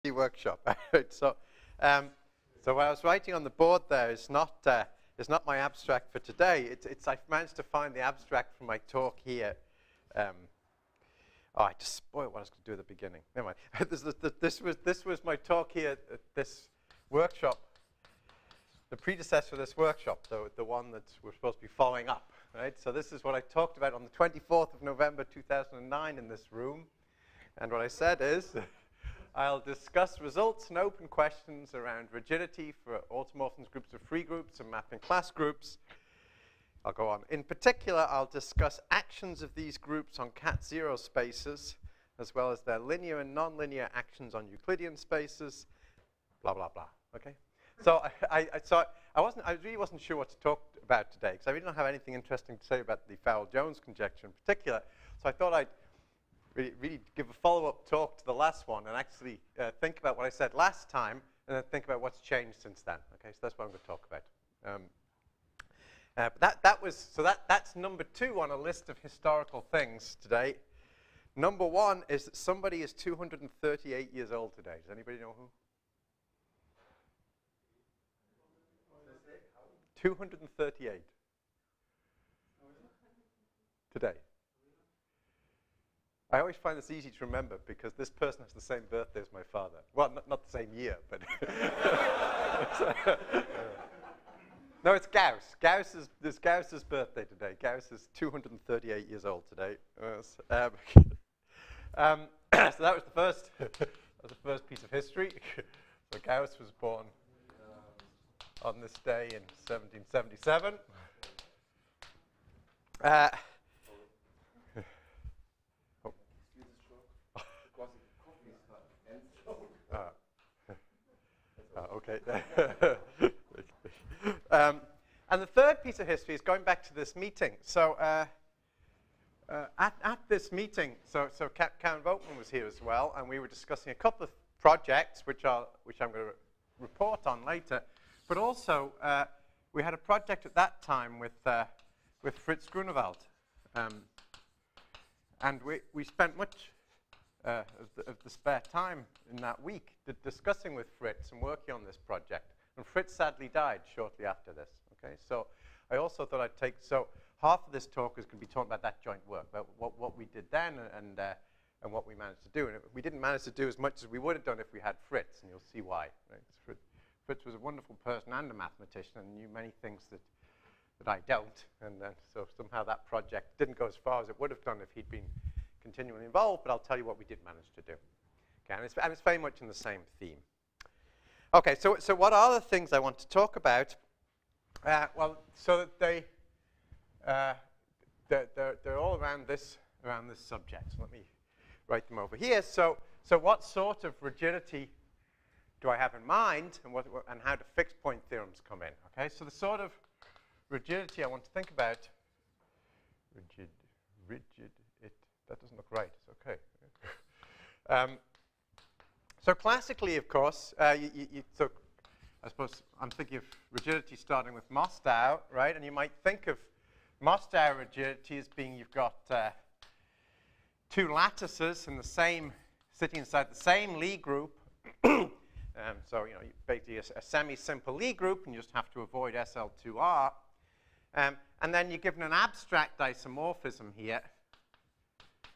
TP workshop. So what I was writing on the board there is not my abstract for today. I've managed to find the abstract from my talk here. I just spoiled what I was going to do at the beginning. Never mind. This was my talk here at this workshop, the predecessor of this workshop, the one that we're supposed to be following up. Right? So this is what I talked about on the 24th of November 2009 in this room. And what I said is, I'll discuss results and open questions around rigidity for automorphisms, groups of free groups, and mapping class groups. I'll go on. In particular, I'll discuss actions of these groups on Cat0 spaces, as well as their linear and nonlinear actions on Euclidean spaces, blah, blah, blah. Okay? So I really wasn't sure what to talk about today, because I really don't have anything interesting to say about the Farrell-Jones conjecture in particular. So I thought I'd really give a follow-up talk to the last one and actually think about what I said last time and then think about what's changed since then. Okay, so that's what I'm going to talk about. That's number 2 on a list of historical things today. Number 1 is that somebody is 238 years old today. Does anybody know who? 238 today. I always find this easy to remember because this person has the same birthday as my father. Well, not the same year, but no, it's Gauss. It's Gauss's birthday today. Gauss is 238 years old today. So that was the first piece of history. So Gauss was born on this day in 1777. Okay. And the third piece of history is going back to this meeting. So at this meeting, so Karen Vogtman was here as well, and we were discussing a couple of projects, which I'm going to report on later. But also, we had a project at that time with Fritz Grunewald. And we spent much of the spare time in that week discussing with Fritz and working on this project. And Fritz sadly died shortly after this. Okay, so I also thought I'd take, so half of this talk is going to be talking about that joint work, about what we did then and what we managed to do. And we didn't manage to do as much as we would have done if we had Fritz, and you'll see why. Right? Fritz was a wonderful person and a mathematician and knew many things that I don't. And so somehow that project didn't go as far as it would have done if he'd been continually involved, but I'll tell you what we did manage to do. Okay, and it's very much in the same theme. Okay, so what are the things I want to talk about? Well, so that they're all around this subject. So let me write them over here. So what sort of rigidity do I have in mind, and how do fixed point theorems come in? Okay, so the sort of rigidity I want to think about, that doesn't look right. It's okay. So classically, of course, so I suppose I'm thinking of rigidity starting with Mostow, right? And you might think of Mostow rigidity as being you've got 2 lattices in the same, sitting inside the same Lie group. So basically a semi-simple Lie group, and you just have to avoid SL2R. And then you're given an abstract isomorphism here.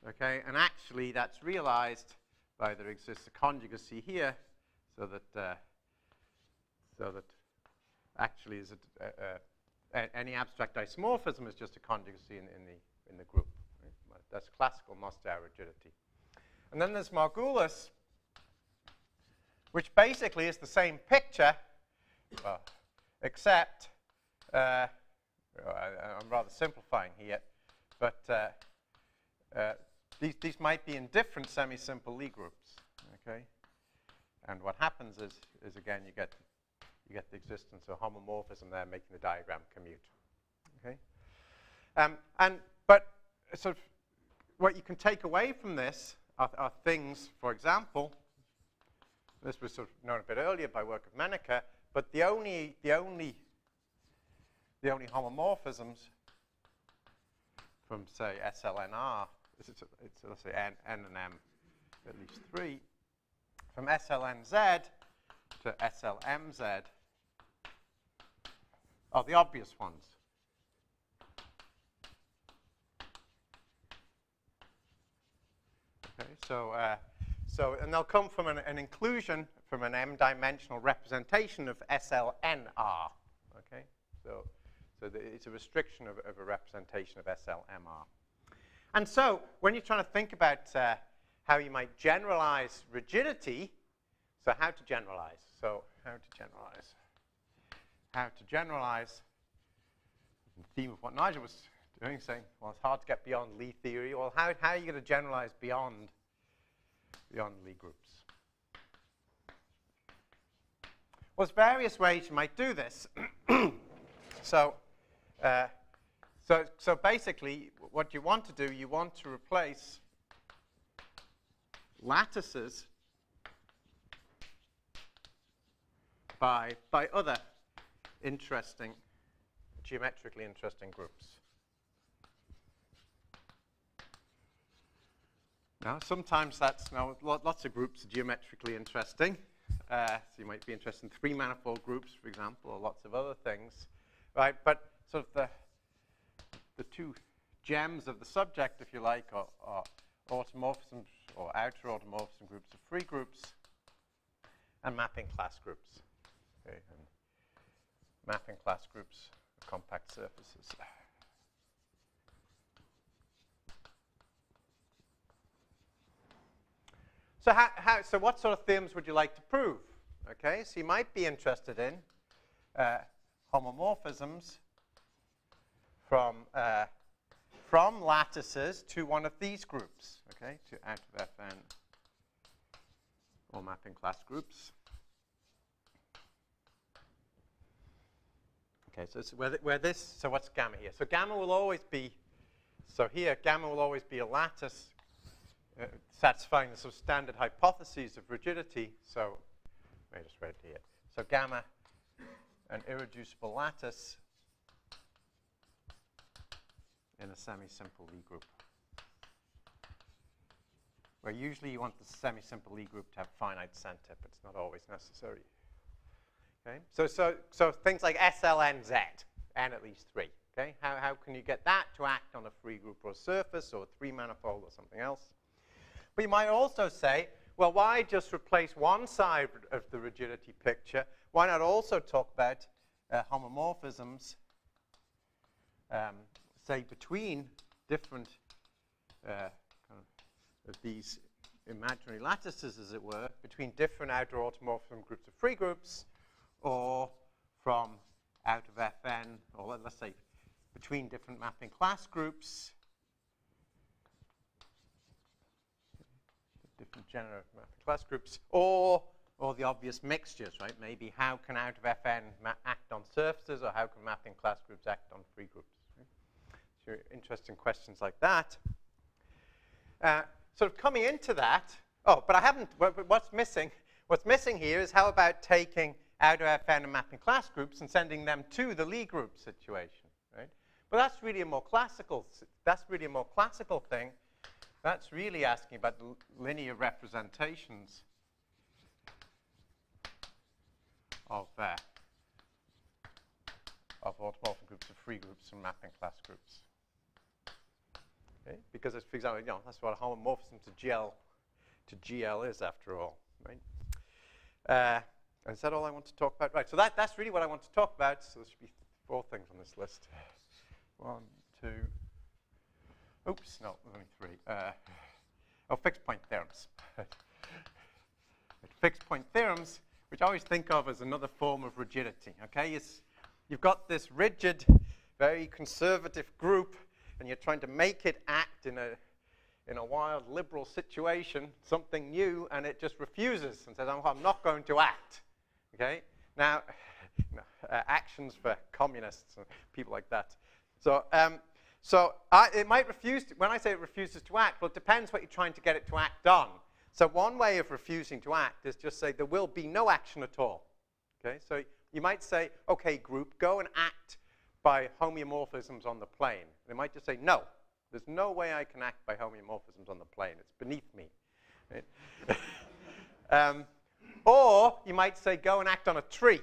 Okay, and actually that's realized by there exists a conjugacy here, so that actually is any abstract isomorphism is just a conjugacy in the group. Right? That's classical Mostow rigidity. And then there's Margulis, which basically is the same picture, except I'm rather simplifying here, but these might be in different semi-simple Lie groups, okay? And what happens is again you get the existence of homomorphism there, making the diagram commute, okay? But sort of what you can take away from this are things, for example, this was sort of known a bit earlier by work of Menneker, but the only homomorphisms from say SLNR, it's let's say N and M, at least 3, from SLNZ to SLMZ are the obvious ones. Okay, so and they'll come from an inclusion from an m-dimensional representation of SLNR. Okay, so it's a restriction of a representation of SLMR. And so when you're trying to think about how you might generalize rigidity, so how to generalize? So how to generalize? How to generalize? The theme of what Nigel was doing, saying, well, it's hard to get beyond Lie theory. Well, how are you going to generalize beyond Lie groups? Well, there's various ways you might do this. So basically, what you want to do, you want to replace lattices by other interesting, geometrically interesting groups. Now, sometimes that's lots of groups are geometrically interesting. So you might be interested in three-manifold groups, for example, or lots of other things, right? But sort of the two gems of the subject, if you like, are automorphisms or outer automorphism groups of free groups and mapping class groups. Okay, and mapping class groups of compact surfaces. So so what sort of theorems would you like to prove? Okay, so you might be interested in homomorphisms from lattices to one of these groups, okay, to out of Fn or mapping class groups. Okay, so so what's gamma here? So gamma will always be, so here gamma will always be a lattice satisfying the sort of standard hypotheses of rigidity. So I just read here. So gamma, an irreducible lattice in a semi-simple Lie group, where usually you want the semi-simple Lie group to have finite center, but it's not always necessary. Okay, so things like SLNZ, n at least 3. Okay, how can you get that to act on a free group or a surface or a three-manifold or something else? But you might also say, well, why just replace one side of the rigidity picture? Why not also talk about homomorphisms, say, between different of these imaginary lattices, as it were, between different outer automorphism groups of free groups, or from out of Fn, or let's say between different mapping class groups, different genera mapping class groups, or the obvious mixtures, right? Maybe how can out of Fn act on surfaces, or how can mapping class groups act on free groups? Right? So interesting questions like that. Sort of coming into that, oh, but I haven't, what's missing? What's missing here is how about taking out of Fn and mapping class groups and sending them to the Lie group situation, right? But that's really a more classical thing. That's really asking about the linear representations of automorphic groups of free groups and mapping class groups. Okay? Because, for example, that's what a homomorphism to GL is, after all, right? And is that all I want to talk about? Right. So that's really what I want to talk about. So there should be 4 things on this list. 1, 2. Oops, no, there's only 3. Fixed point theorems. Fixed point theorems, which I always think of as another form of rigidity. Okay, you've got this rigid, very conservative group, and you're trying to make it act in a wild liberal situation, something new, and it just refuses and says, I'm not going to act. Okay, now actions for communists and people like that. So. It might refuse to, when I say it refuses to act, well, it depends what you're trying to get it to act on. So one way of refusing to act is just say there will be no action at all. Okay, so you might say, okay, group, go and act by homeomorphisms on the plane. They might just say, no, there's no way I can act by homeomorphisms on the plane. It's beneath me. Right? Or you might say, go and act on a tree.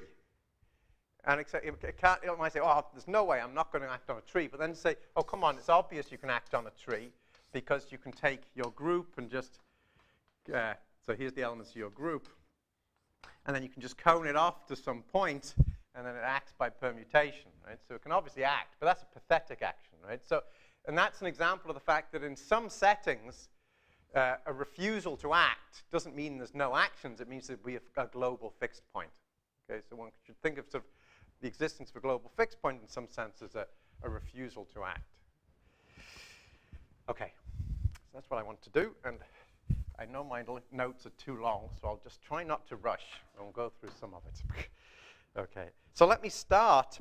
And you might say, oh, there's no way I'm not going to act on a tree. But then say, oh, come on, it's obvious you can act on a tree because you can take your group and just, so here's the elements of your group. And then you can just cone it off to some point, and then it acts by permutation, right? So it can obviously act, but that's a pathetic action, right? So, and that's an example of the fact that in some settings, a refusal to act doesn't mean there's no actions. It means that we have a global fixed point. Okay, so one should think of sort of the existence of a global fixed point in some sense as a refusal to act. Okay, so that's what I want to do, and I know my notes are too long, so I'll just try not to rush, and we'll go through some of it. Okay, so let me start.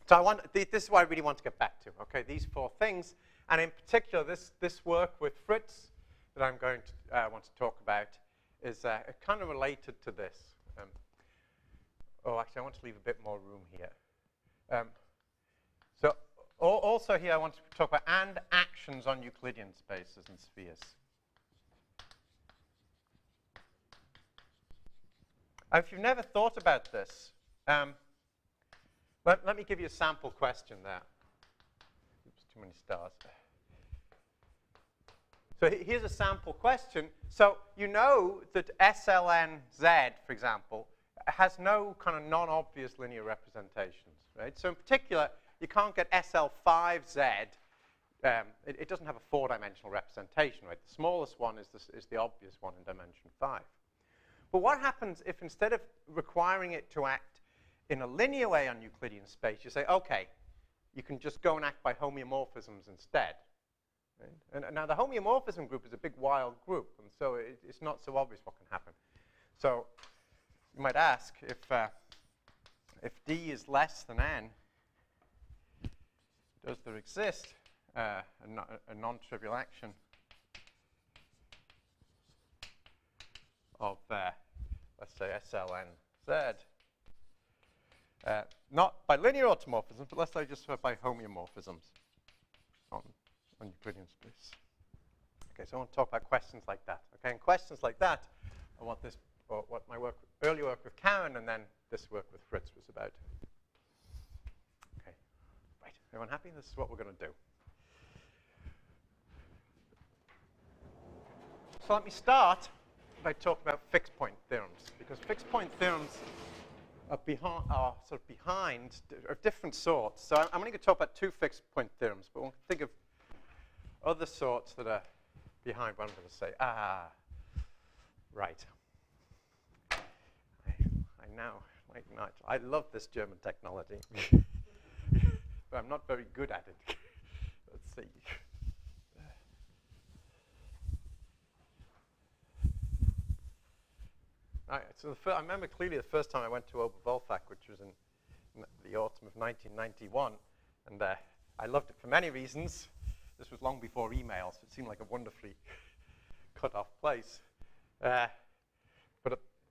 So this is what I really want to get back to. Okay, these 4 things, and in particular, this work with Fritz that I'm going to want to talk about is kind of related to this. Oh, actually, I want to leave a bit more room here. So also here, I want to talk about and actions on Euclidean spaces and spheres. If you've never thought about this, let me give you a sample question there. Oops, too many stars. So here's a sample question. So you know that SLNZ, for example, has no kind of non-obvious linear representations, right? So in particular, you can't get SL5Z. It doesn't have a 4-dimensional representation, right? The smallest one is the obvious one in dimension 5. But what happens if instead of requiring it to act in a linear way on Euclidean space, you say, OK, you can just go and act by homeomorphisms instead? Right? And now the homeomorphism group is a big wild group, and so it's not so obvious what can happen. So you might ask if D is less than N, does there exist a non-trivial action of, let's say, SLNZ, not by linear automorphisms, but let's say just by homeomorphisms on Euclidean space. Okay, so I want to talk about questions like that. Okay, and questions like that are what my early work with Karen and then this work with Fritz was about. Okay, right, everyone happy? This is what we're going to do. So let me start by talking about fixed point theorems, because fixed point theorems are different sorts. So I'm going to talk about 2 fixed point theorems, but we'll think of other sorts that are behind what I'm going to say. Right. I love this German technology, but I'm not very good at it. Let's see. All right, so I remember clearly the first time I went to Oberwolfach, which was in the autumn of 1991, and I loved it for many reasons. This was long before email, so it seemed like a wonderfully cut-off place.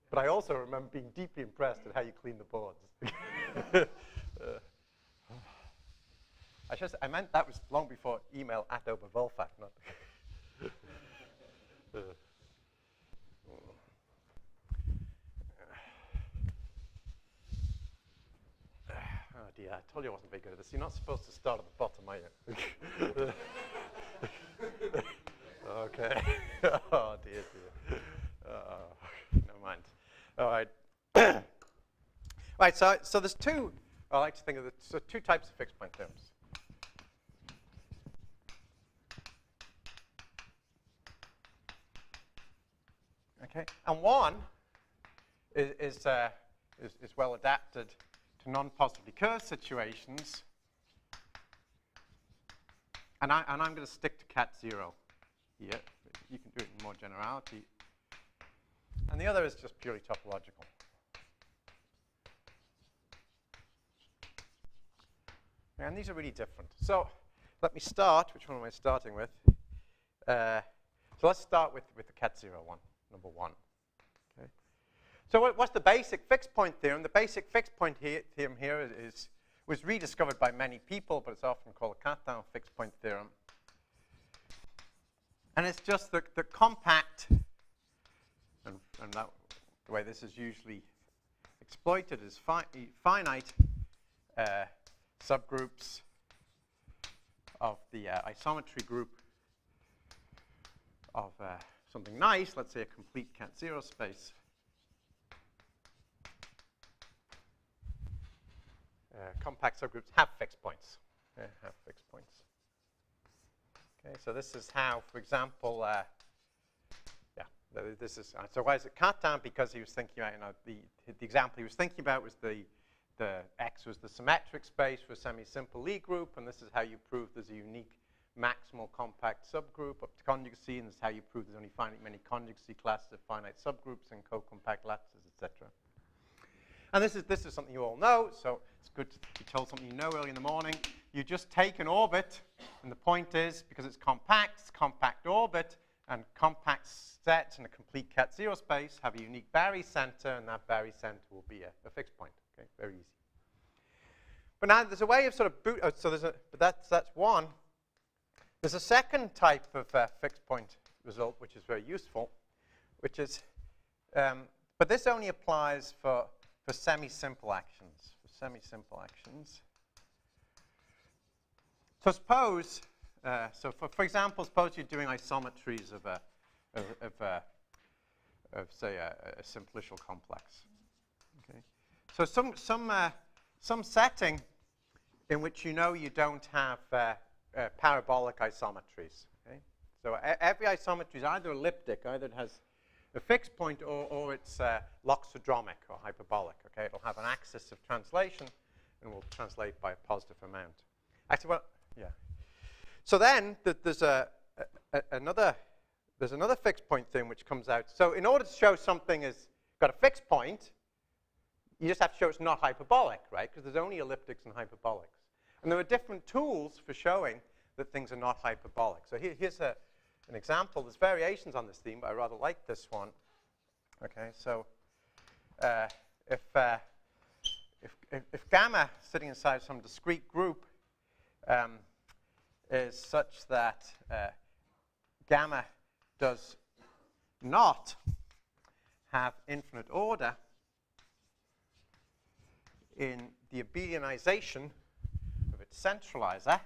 But I also remember being deeply impressed at how you clean the boards. I meant that was long before email at Oberwolfach, not. Oh dear, I told you I wasn't very good at this. You're not supposed to start at the bottom, are you? Okay. Oh dear, dear. Never mind. All right. Right, so there's 2, I like to think of it, so 2 types of fixed point theorems. Okay, and one is well adapted to non-positively curved situations, and I'm going to stick to cat 0 here. You can do it in more generality. And the other is just purely topological. And these are really different. So let me start. Which one am I starting with? So let's start with the cat 0 one, number 1. Okay. So what's the basic fixed point theorem? The basic fixed point theorem here was rediscovered by many people, but it's often called a Cartan fixed point theorem. And it's just the compact and that, the way this is usually exploited is finite subgroups of the isometry group of something nice, let's say a complete cat-zero space. Compact subgroups have fixed points. Have fixed points. Okay, so this is how, for example, this is so why is it cut down? Because he was thinking about, the example he was thinking about was the X was the symmetric space for a semi-simple Lie group, and this is how you prove there's a unique maximal compact subgroup up to conjugacy, and this is how you prove there's only finite many conjugacy classes of finite subgroups and co-compact lattices, etc. And this is something you all know, so it's good to be told something you know early in the morning. You just take an orbit, and the point is, because it's compact orbit, and compact sets in a complete cat-zero space have a unique barycenter, and that barycenter will be a fixed point. Okay, very easy. But now there's a way of sort of but that's one. There's a second type of fixed point result, which is very useful, which is, but this only applies for semi-simple actions. So suppose, for example, suppose you're doing isometries of say a simplicial complex. Okay, so some setting in which you know you don't have parabolic isometries. Okay, so every isometry is either elliptic, either it has a fixed point, or it's loxodromic or hyperbolic. Okay, it'll have an axis of translation, and will translate by a positive amount. Actually, well, yeah. So then there's another fixed point thing which comes out. So in order to show something has got a fixed point, you just have to show it's not hyperbolic, right? Because there's only elliptics and hyperbolics. And there are different tools for showing that things are not hyperbolic. So here's an example. There's variations on this theme, but I rather like this one. Okay, so if gamma sitting inside some discrete group is such that gamma does not have infinite order in the abelianization of its centralizer.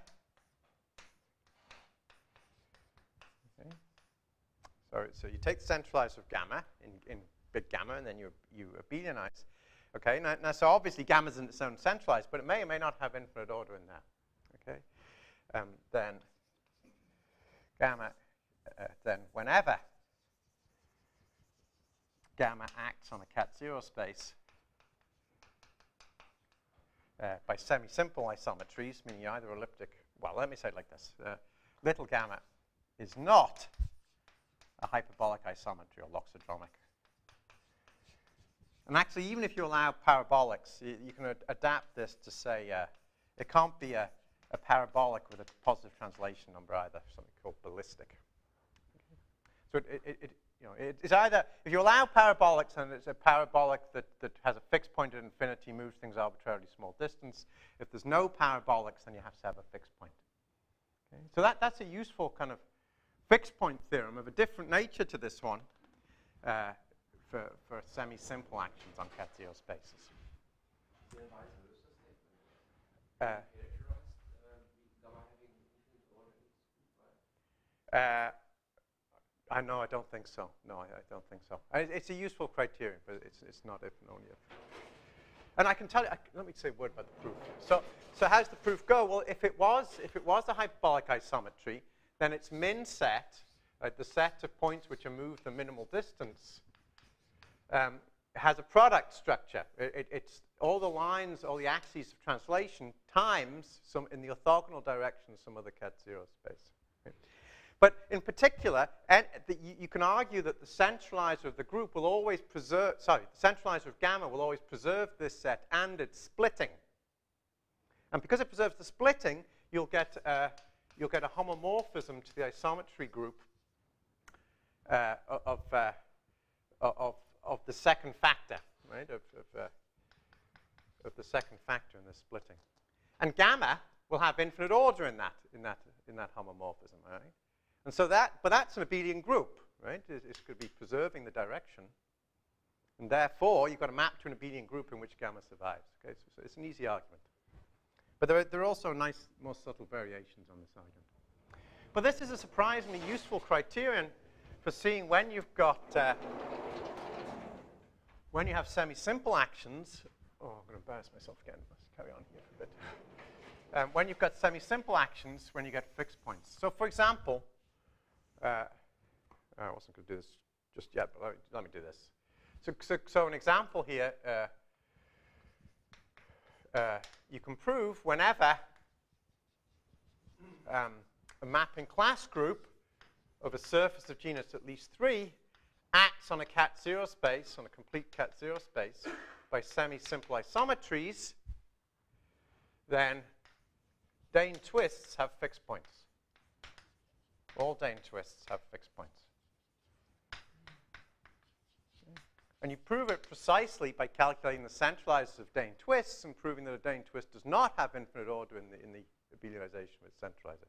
Okay. So you take the centralizer of gamma in big gamma, and then you abelianize. Okay. Now, so obviously gamma isn't its own centralized, but it may or may not have infinite order in there. Okay. Then gamma, then whenever gamma acts on a cat-zero space by semi-simple isometries, meaning either elliptic, well, let me say it like this. Little gamma is not a hyperbolic isometry or loxodromic. And actually, even if you allow parabolics, you can adapt this to say it can't be a parabolic with a positive translation number either, something called ballistic. So it's either, if you allow parabolics, and it's a parabolic that has a fixed point at infinity, moves things arbitrarily small distance. If there's no parabolics, then you have to have a fixed point. Okay? So that's a useful kind of fixed point theorem of a different nature to this one for semi-simple actions on cat-zero spaces. I don't think so. No, I don't think so. It's a useful criterion, but it's not if and only if. And I can tell you. Let me say a word about the proof. So how's the proof go? Well, if it was a hyperbolic isometry, then its min set, the set of points which are moved the minimal distance, has a product structure. It's all the lines, all the axes of translation times some in the orthogonal direction some other cat-zero space. Okay. But in particular, you can argue that the centralizer of the group will always preserve, the centralizer of gamma will always preserve this set and its splitting. And because it preserves the splitting, you'll get a homomorphism to the isometry group of the second factor, right? Of the second factor in the splitting. And gamma will have infinite order in that homomorphism, right? And so but that's an abelian group, right? It's going to be preserving the direction. And therefore, you've got to map to an abelian group in which gamma survives. Okay, so it's an easy argument. But there are also nice, more subtle variations on this argument. But this is a surprisingly useful criterion for seeing when you've got, when you have semi-simple actions. Oh, I'm going to embarrass myself again. Let's carry on here for a bit. When you've got semi-simple actions, when you get fixed points. So, for example, I wasn't going to do this just yet, but let me do this. So an example here, you can prove whenever a mapping class group of a surface of genus at least 3 acts on a cat zero space, on a complete cat zero space, by semi-simple isometries, then Dane twists have fixed points. All Dane twists have fixed points. And you prove it precisely by calculating the centralizers of Dane twists and proving that a Dane twist does not have infinite order in the abelianization of its centralizer.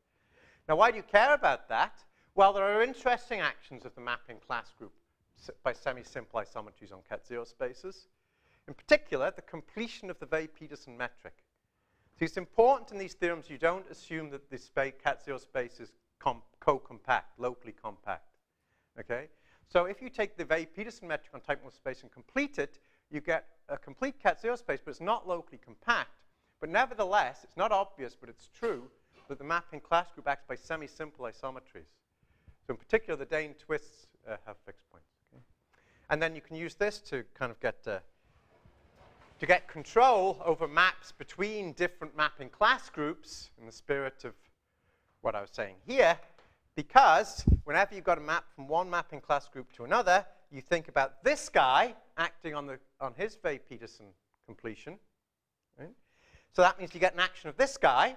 Now, why do you care about that? Well, there are interesting actions of the mapping class group by semi-simple isometries on cat zero spaces. In particular, the completion of the Weil-Petersen metric. So it's important in these theorems you don't assume that the cat zero space is co-compact, locally compact. Okay? So if you take the Weil-Petersen metric on type model space and complete it, you get a complete cat zero space, but it's not locally compact. But nevertheless, it's not obvious, but it's true, that the mapping class group acts by semi-simple isometries. So in particular, the Dane twists have fixed points. Okay? And then you can use this to kind of get control over maps between different mapping class groups in the spirit of what I was saying here. Because whenever you've got a map from one mapping class group to another, you think about this guy acting on his Weil-Petersen completion. Right? So that means you get an action of this guy.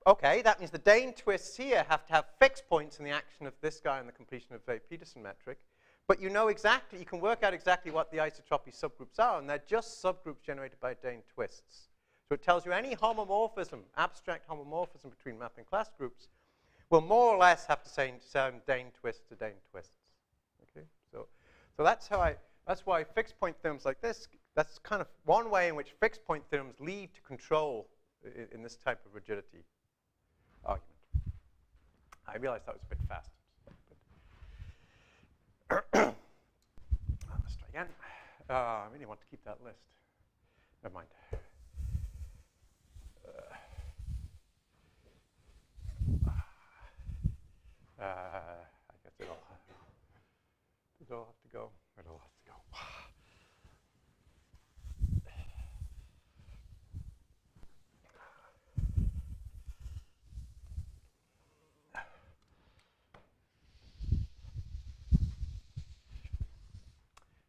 Okay, that means the Dane twists here have to have fixed points in the action of this guy in the completion of Weil-Petersen metric. But you know exactly, you can work out exactly what the isotropy subgroups are, and they're just subgroups generated by Dane twists. So it tells you any homomorphism, abstract homomorphism between mapping class groups will more or less have to sound Dane twist to Dane twists. Okay? So that's why fixed point theorems like this, that's kind of one way in which fixed point theorems lead to control in this type of rigidity argument. I realized that was a bit fast. Let's try again. I really want to keep that list. Never mind. I guess it'll have to go. It'll have to go.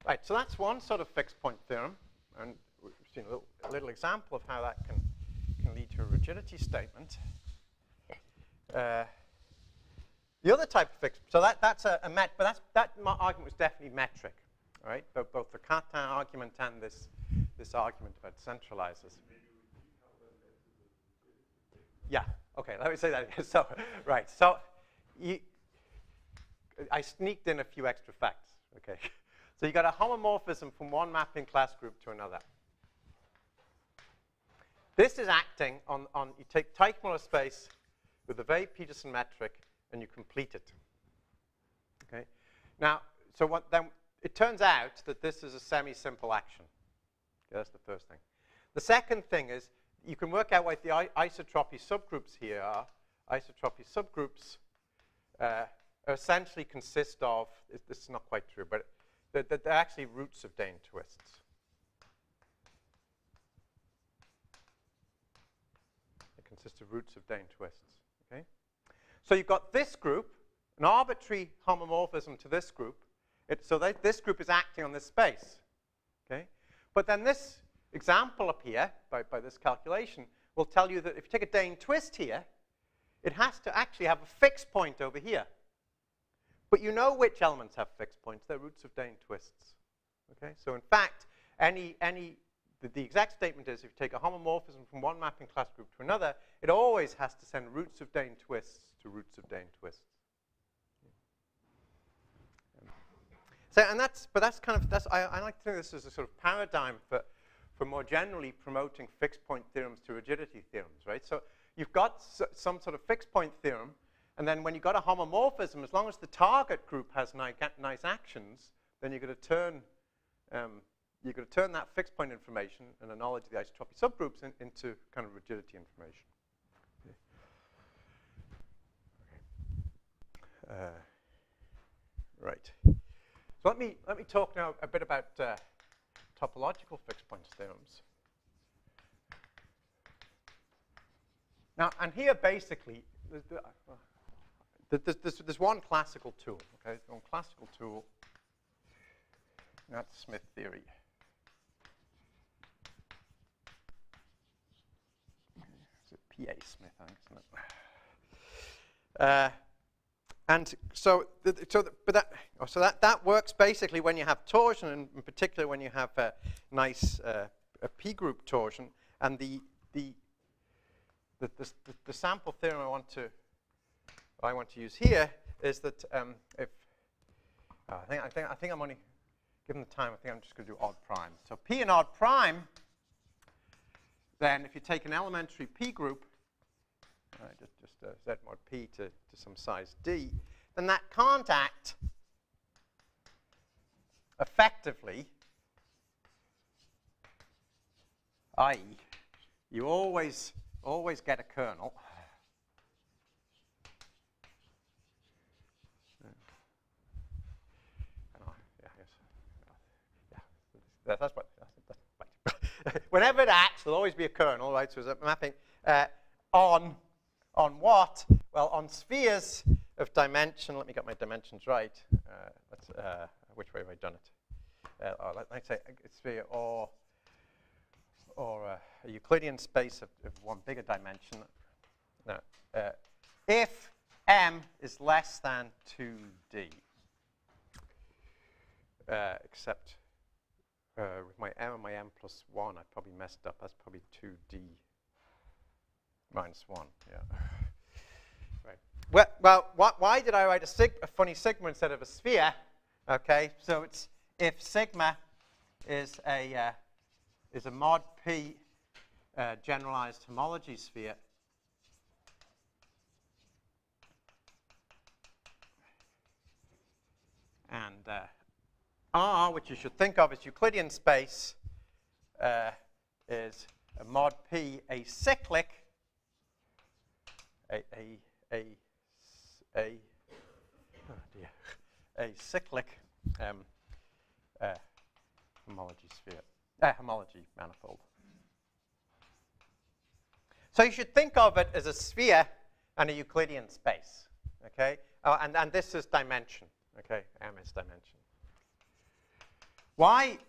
Right, so that's one sort of fixed point theorem, and we've seen a little example of how that can lead to a rigidity statement. The other type of fixed, so that's a met, but that argument was definitely metric, right? Both the Cartan argument and this argument about centralizers. Yeah. Okay. Let me say that again. So right. So I sneaked in a few extra facts. Okay. So you got a homomorphism from one mapping class group to another. This is acting on you take Teichmuller space with the Weil-Petersen metric, and you complete it. Okay. Now, so then it turns out that this is a semi-simple action. Okay, that's the first thing. The second thing is you can work out what the isotropy subgroups here are. Isotropy subgroups essentially consist of, this is not quite true, but they're actually roots of Dane twists. They consist of roots of Dane twists. Okay? So you've got this group, an arbitrary homomorphism to this group. So this group is acting on this space. Okay? But then this example up here, by this calculation, will tell you that if you take a Dane twist here, it has to actually have a fixed point over here. But you know which elements have fixed points. They're roots of Dane twists. Okay? So in fact, the exact statement is if you take a homomorphism from one mapping class group to another, it always has to send roots of Dane twists to roots of Dane twists. So, and I like to think this is a sort of paradigm for more generally promoting fixed point theorems to rigidity theorems, right? So you've got some sort of fixed point theorem, and then when you've got a homomorphism, as long as the target group has nice actions, then you're going to turn that fixed point information and the knowledge of the isotropy subgroups into kind of rigidity information. Okay. Right. So let me talk now a bit about topological fixed point theorems. Now, and here basically, there's one classical tool. Okay, one classical tool. And that's Smith theory. Is it P.A. Smith, I think, isn't it? And so that works basically when you have torsion, and in particular when you have a nice a p-group torsion. And the sample theorem I want to use here is that if I think I'm only given the time, I think I'm just going to do odd prime. So p and odd prime. Then if you take an elementary p-group, just z mod p to some size d, then that can't act effectively, i.e., you always get a kernel. That's right. Whenever it acts, there'll always be a kernel, right? So it's a mapping on what? Well, on spheres of dimension. Let me get my dimensions right. Which way have I done it? Let's say a sphere or a Euclidean space of one bigger dimension. Now, if m is less than 2d, except with my m and my m plus 1, I probably messed up. That's probably 2d minus 1. Yeah. Right. Well, why did I write a funny sigma instead of a sphere? Okay. So it's if sigma is a mod p generalized homology sphere, and R, which you should think of as Euclidean space, is a mod p acyclic, cyclic homology sphere, homology manifold. So you should think of it as a sphere and a Euclidean space. Okay, and this is dimension. Okay, m is dimension. Why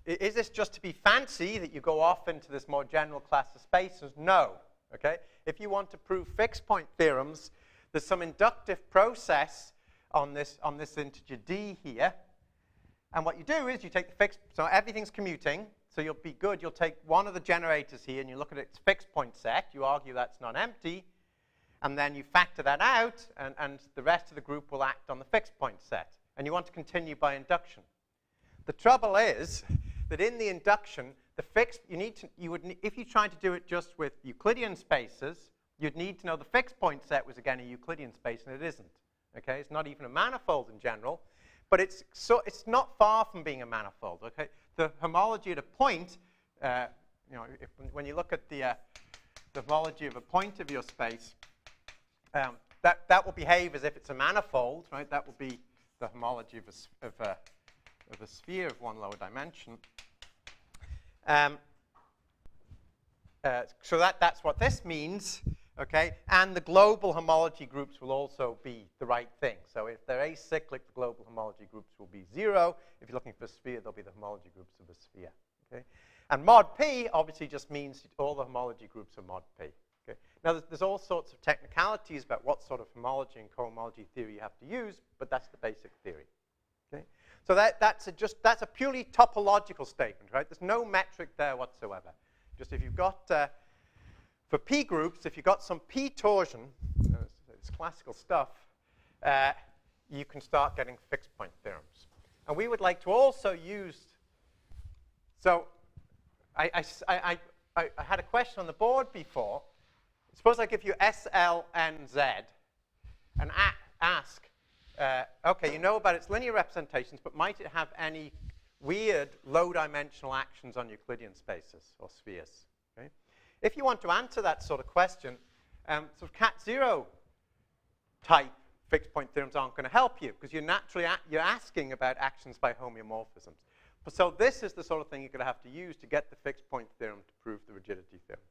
is this just to be fancy that you go off into this more general class of spaces? No. Okay? If you want to prove fixed point theorems, there's some inductive process on this integer d here. And what you do is you take the fixed, so everything's commuting, so you'll be good. You'll take one of the generators here and you look at its fixed point set. You argue that's not empty. And then you factor that out, and the rest of the group will act on the fixed point set. And you want to continue by induction. The trouble is that in the induction, the fixed, if you tried to do it just with Euclidean spaces, you'd need to know the fixed point set was again a Euclidean space, and it isn't. Okay, it's not even a manifold in general, but it's not far from being a manifold. Okay, the homology at a point, when you look at the homology of a point of your space, that will behave as if it's a manifold, right? That will be the homology of a sphere of one lower dimension. So that's what this means, okay? And the global homology groups will also be the right thing. So if they're acyclic, the global homology groups will be 0. If you're looking for a sphere, they'll be the homology groups of a sphere, okay? And mod p obviously just means all the homology groups are mod p. Okay? Now, there's all sorts of technicalities about what sort of homology and cohomology theory you have to use, but that's the basic theory. Okay? So that's a purely topological statement, right? There's no metric there whatsoever. Just if you've got, for p groups, if you've got some p torsion, it's classical stuff, you can start getting fixed point theorems. And we would like to also use, so I had a question on the board before. Suppose I give you S, L, N, Z, and ask, okay, you know about its linear representations, but might it have any weird low-dimensional actions on Euclidean spaces or spheres? Okay? If you want to answer that sort of question, sort of cat-zero type fixed point theorems aren't going to help you, because you're asking about actions by homeomorphisms. So this is the sort of thing you're going to have to use to get the fixed point theorem to prove the rigidity theorem.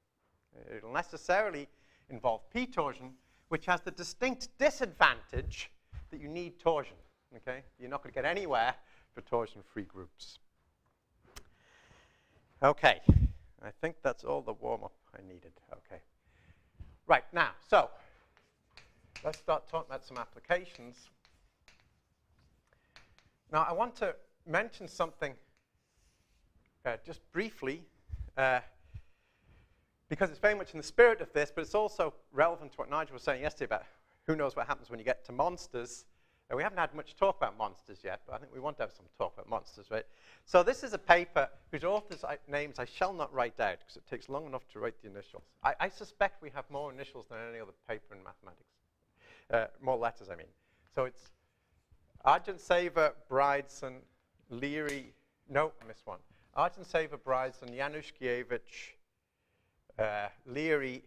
It'll necessarily involve p-torsion, which has the distinct disadvantage that you need torsion. Okay? You're not going to get anywhere for torsion-free groups. Okay. I think that's all the warm-up I needed. Okay. Right, now, so let's start talking about some applications. Now, I want to mention something just briefly, because it's very much in the spirit of this, but it's also relevant to what Nigel was saying yesterday about who knows what happens when you get to monsters. We haven't had much talk about monsters yet, but I think we want to have some talk about monsters, right? So this is a paper whose author's names I shall not write out, because it takes long enough to write the initials. I suspect we have more initials than any other paper in mathematics. More letters, I mean. So it's Argentsever, Bridson, Leary, no, I missed one. Argentsever, Bridson, Januszkiewicz, Leary,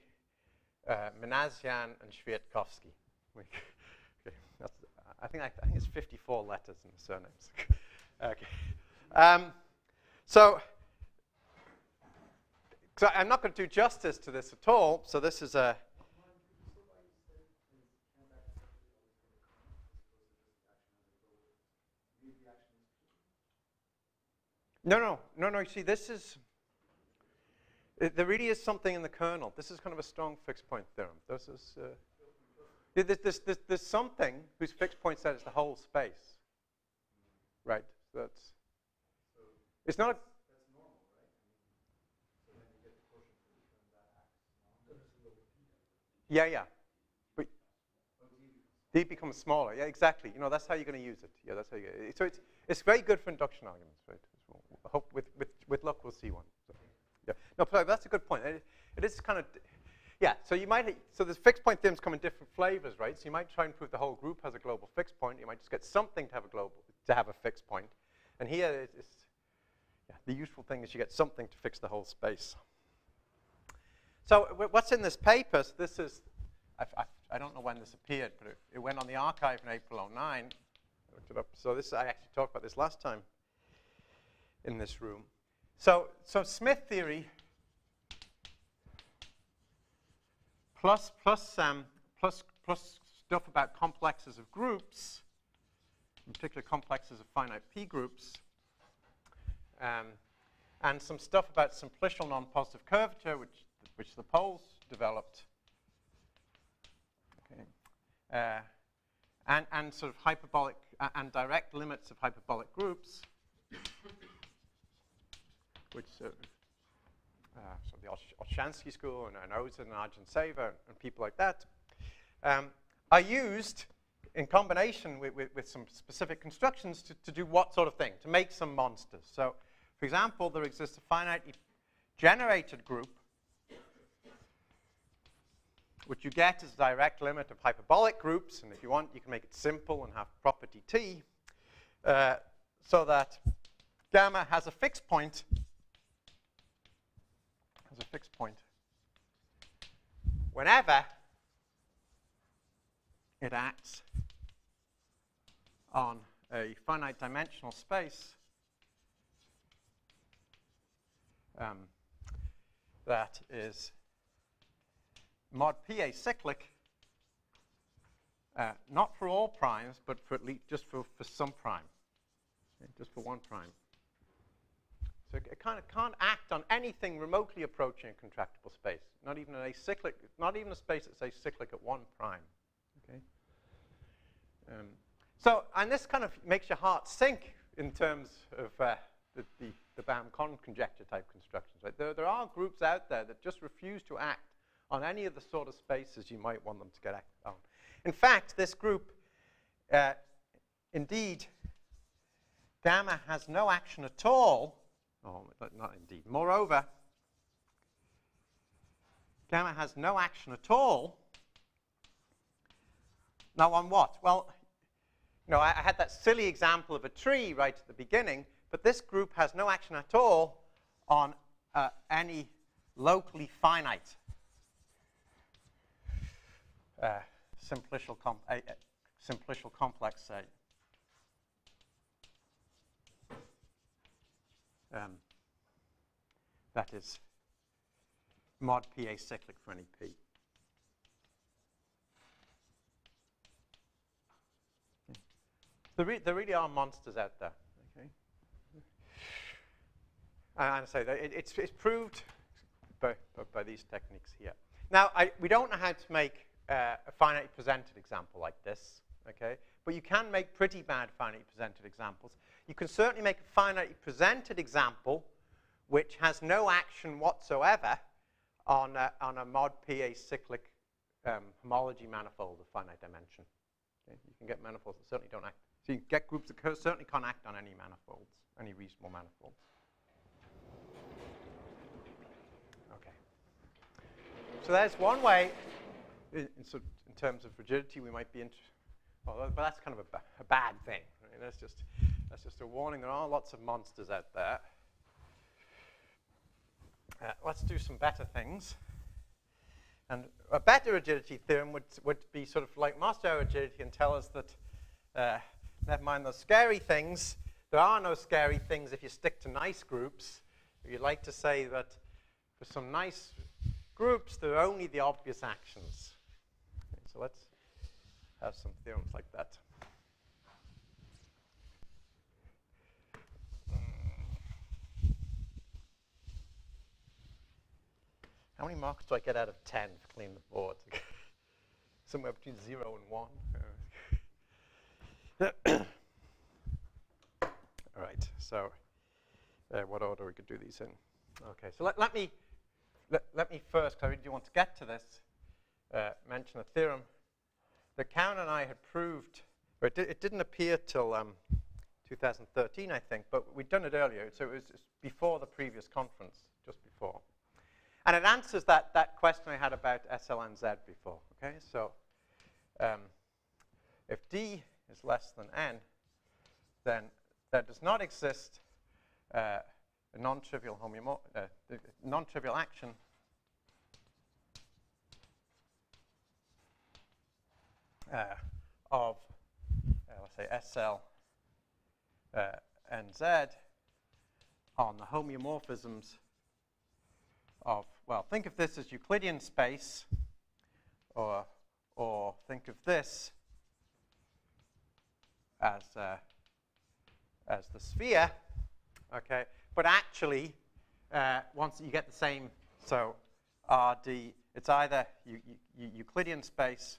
Minasian, and Świertkowski. Okay, I think it's 54 letters in the surnames. Okay. So I'm not going to do justice to this at all. So this is a. No. You see, this is. There really is something in the kernel. This is kind of a strong fixed point theorem. This is. There's something whose fixed point set is the whole space, right? That's. It's not. That's normal, right? So then you get the quotient for that. Yeah. But D becomes smaller. Yeah, exactly. You know, that's how you're going to use it. Yeah, that's how you. So it's very good for induction arguments, right? I hope with luck we'll see one. So, yeah. No, but that's a good point. It is kind of. Yeah, so you might, so the fixed point theorems come in different flavors, right? So you might try and prove the whole group has a global fixed point. You might just get something to have a fixed point. And here, the useful thing is you get something to fix the whole space. So what's in this paper? So this is, I don't know when this appeared, but it went on the archive in April '09. I looked it up. So this, I actually talked about this last time in this room. So Smith theory plus stuff about complexes of groups, in particular complexes of finite p groups, and some stuff about simplicial non-positive curvature, which the Poles developed, okay. And sort of hyperbolic and direct limits of hyperbolic groups, which so the Olshansky school and Ozen and Argentsever and people like that, are used in combination with some specific constructions to do what sort of thing? To make some monsters. So, for example, there exists a finitely generated group, which you get as a direct limit of hyperbolic groups, and if you want, you can make it simple and have property T, so that gamma has a fixed point. Whenever it acts on a finite dimensional space that is mod P acyclic, not for all primes, but for at least just for some prime, okay, just for one prime. So it kind of can't act on anything remotely approaching a contractible space, not even an acyclic, not even a space that's acyclic at one prime. Okay. And this kind of makes your heart sink in terms of the Baum-Conn conjecture type constructions. Right? There are groups out there that just refuse to act on any of the sort of spaces you might want them to get acted on. In fact, this group indeed, gamma has no action at all, oh, not indeed, moreover, gamma has no action at all. Now on what? Well, you know, I had that silly example of a tree right at the beginning, but this group has no action at all on any locally finite simplicial complex set. That is mod P acyclic for any P. There really are monsters out there. Okay? And I say that it's proved by these techniques here. Now, we don't know how to make a finitely presented example like this, okay? But you can make pretty bad finitely presented examples. You can certainly make a finitely presented example which has no action whatsoever on a mod P acyclic homology manifold of finite dimension. Okay? You can get manifolds that certainly don't act. So you can get groups that certainly can't act on any manifolds, any reasonable manifolds. Okay. So there's one way, in terms of rigidity, we might be well, but that's kind of a bad thing. I mean, that's just a warning. There are lots of monsters out there. Let's do some better things. And a better rigidity theorem would be sort of like Moscow rigidity and tell us that never mind those scary things. There are no scary things if you stick to nice groups. You'd like to say that for some nice groups, there are only the obvious actions. Okay, so let's have some theorems like that. How many marks do I get out of 10 for cleaning the board? Somewhere between 0 and 1. All right, so what order we could do these in? Okay, so let me first, because I really do want to get to this, mention a theorem that Karen and I had proved. It didn't appear till 2013, I think, but we'd done it earlier, so it was before the previous conference, just before. And it answers that question I had about SLNZ before. Okay, so if D is less than n, then there does not exist a non-trivial non-trivial action of let's say SL NZ on the homeomorphisms of, well, think of this as Euclidean space, or think of this as the sphere, okay? But actually, once you get the same, so RD, it's either Euclidean space,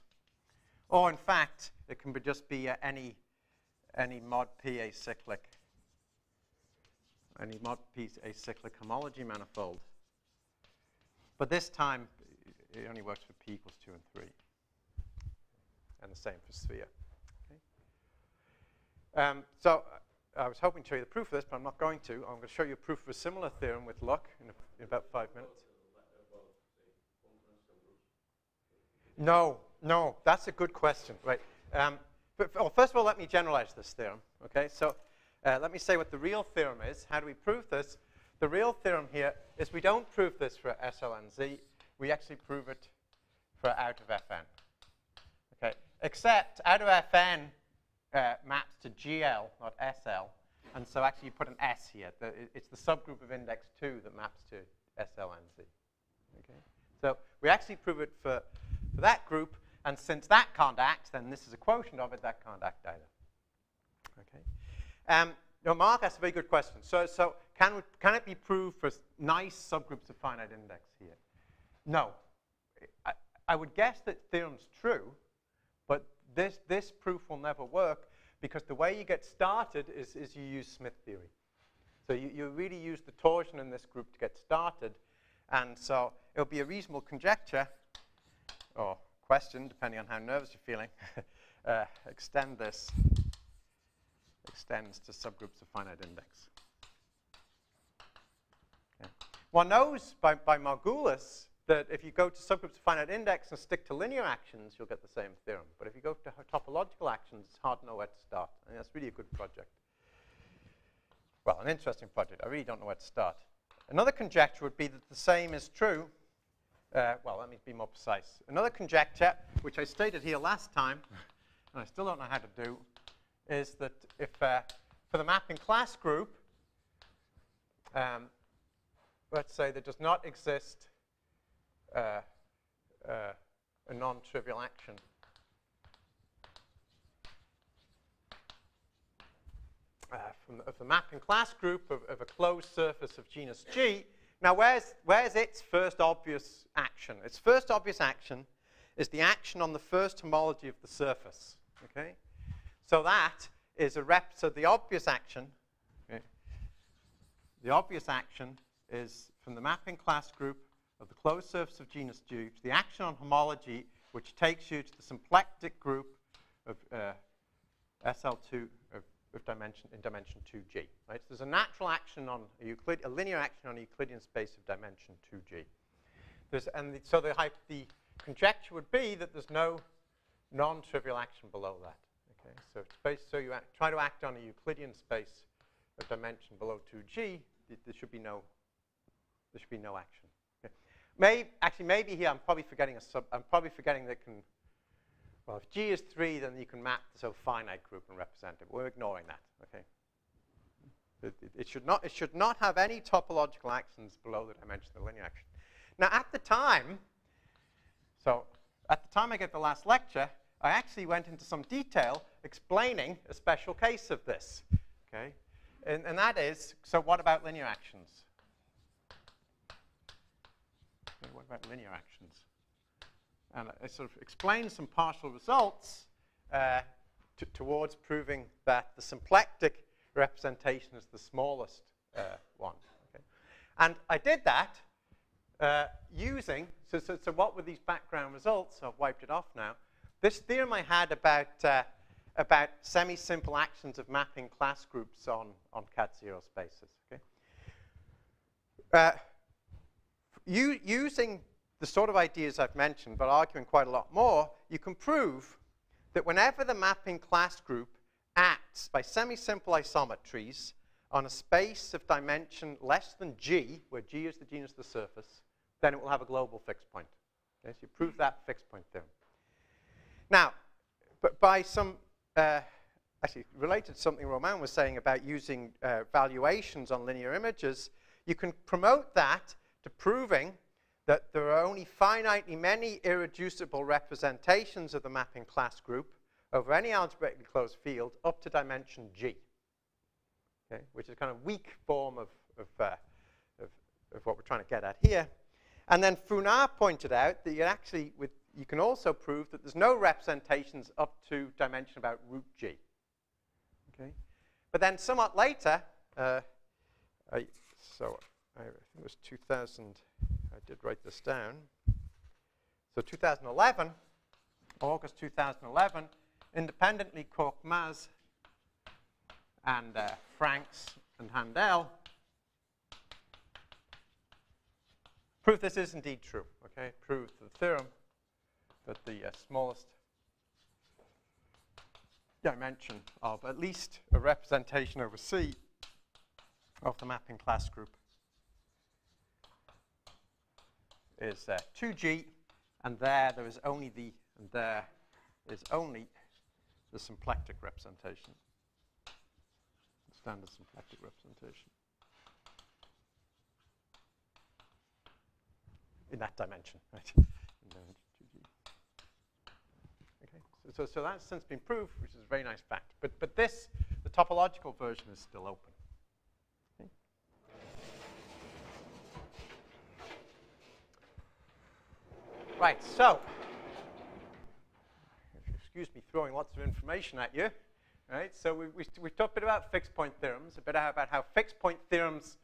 or in fact, it can just be any mod P acyclic, any mod P acyclic homology manifold. But this time, it only works for P equals 2 and 3. And the same for sphere. Okay. So I was hoping to show you the proof of this, but I'm not going to. I'm going to show you a proof of a similar theorem with luck in about 5 minutes. No, that's a good question. Right. Well, first of all, let me generalize this theorem. Okay. So let me say what the real theorem is. How do we prove this? The real theorem here is we don't prove this for SLNZ. We actually prove it for out of Fn. Okay. Except out of Fn maps to GL, not SL. And so actually you put an S here. It's the subgroup of index 2 that maps to SLNZ. Okay. So we actually prove it for that group. And since that can't act, then this is a quotient of it. That can't act either. Okay. Now, Mark asked a very good question. So can it be proved for nice subgroups of finite index here? No. I would guess that theorem's true, but this proof will never work because the way you get started is you use Smith theory. So you really use the torsion in this group to get started. And so it'll be a reasonable conjecture, or question, depending on how nervous you're feeling, extend this extends to subgroups of finite index. Okay. One knows by Margulis that if you go to subgroups of finite index and stick to linear actions, you'll get the same theorem. But if you go to topological actions, it's hard to know where to start. And that's really a good project. Well, an interesting project. I really don't know where to start. Another conjecture would be that the same is true. Well, let me be more precise. Another conjecture, which I stated here last time, and I still don't know how to do, is that if for the mapping class group, let's say there does not exist a non-trivial action of the mapping class group of a closed surface of genus G. Now, where's its first obvious action? Its first obvious action is the action on the first homology of the surface. Okay, so that is so the obvious action. Okay, the obvious action is from the mapping class group of the closed surface of genus G to the action on homology, which takes you to the symplectic group of SL2 in dimension 2G. Right? So there's a natural action on a linear action on a Euclidean space of dimension 2G. So the conjecture would be that there's no non-trivial action below that. Okay? So you try to act on a Euclidean space of dimension below 2G. There should be no action. Okay? Maybe here I'm probably forgetting that well, if G is 3, then you can map this finite group and represent it. We're ignoring that. Okay? It should not have any topological actions below the dimension of the linear action. Now, at the time I gave the last lecture, I actually went into some detail explaining a special case of this. Okay? And that is, so what about linear actions? Okay, what about linear actions? And I sort of explained some partial results towards proving that the symplectic representation is the smallest one. Okay? And I did that using, so what were these background results? I've wiped it off now. This theorem I had about semi-simple actions of mapping class groups on cat-zero spaces. Okay? Using the sort of ideas I've mentioned, but arguing quite a lot more, you can prove that whenever the mapping class group acts by semi-simple isometries on a space of dimension less than G, where G is the genus of the surface, then it will have a global fixed point. Okay, so you prove that fixed point theorem. Now, but by some, actually related to something Romain was saying about using valuations on linear images, you can promote that to proving that there are only finitely many irreducible representations of the mapping class group over any algebraically closed field up to dimension G, okay, which is a kind of weak form of what we're trying to get at here. And then Funard pointed out that you can also prove that there's no representations up to dimension about root G. Okay? But then somewhat later, I think it was 2000. I did write this down. So 2011, August 2011, independently Korkmaz and Franks and Handel proved this is indeed true. Okay, proved the theorem that the smallest dimension of at least a representation over C of the mapping class group is 2G, and there is only the symplectic representation, the standard symplectic representation in that dimension, right? Okay, so that's since been proved, which is a very nice fact. But the topological version is still open. Okay. Right, so, excuse me throwing lots of information at you. Right, so we've talked a bit about fixed point theorems, a bit about how fixed point theorems